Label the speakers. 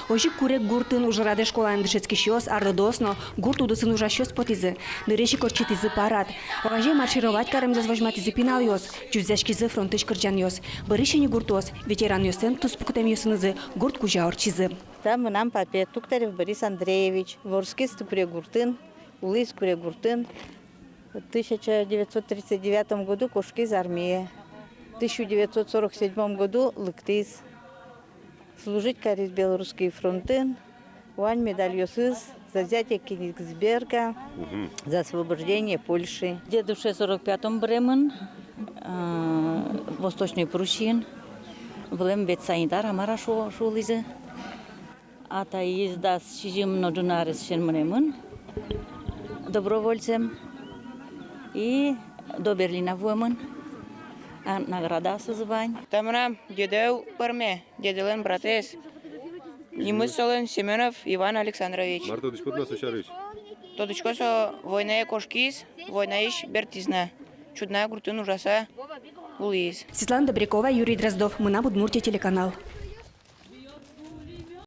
Speaker 1: Ожи курек гуртын ужраде школаем дышецкий щёс, ардодосно, гурт удысын ужа щёс потизы. Ныречи корчит изы парад. Огаже маршировать карем зазвожмат изы пинал ёс, чузяшки зы фронтыш кырджан ёс. Барышени гуртос, ветеран ёсен туспукутем ёсынызы, гурт кужа орчизы.
Speaker 2: Там нам папе Туктарев Борис Андреевич, Ворский Ступрегуртын, Улыс Курегуртын. В 1939 году кошки из армии. В 1947 году лыктыз. Служить карис Белорусский фронтын. Уань медаль ёсыз за взятие Кенигсберга, за освобождение Польши. В дедуше 45-м Бремен, Восточный Прусин. Влем бед санитар амара шулизы. Ата езда с чижим нодунарис шенманемын, добровольцем. И до Берлина вуемын. Награда созывань.
Speaker 3: Тамра дедел парме, деделен братес. Немыслен Семенов Иван Александрович.
Speaker 4: Марта дочкот нас ушарыч.
Speaker 3: Тодочко со война кошкис, война иш бертизна. Чудная гуртын ужаса улис.
Speaker 1: Светлана Добрякова, Юрий Дроздов. Мы на Удмуртия телеканал.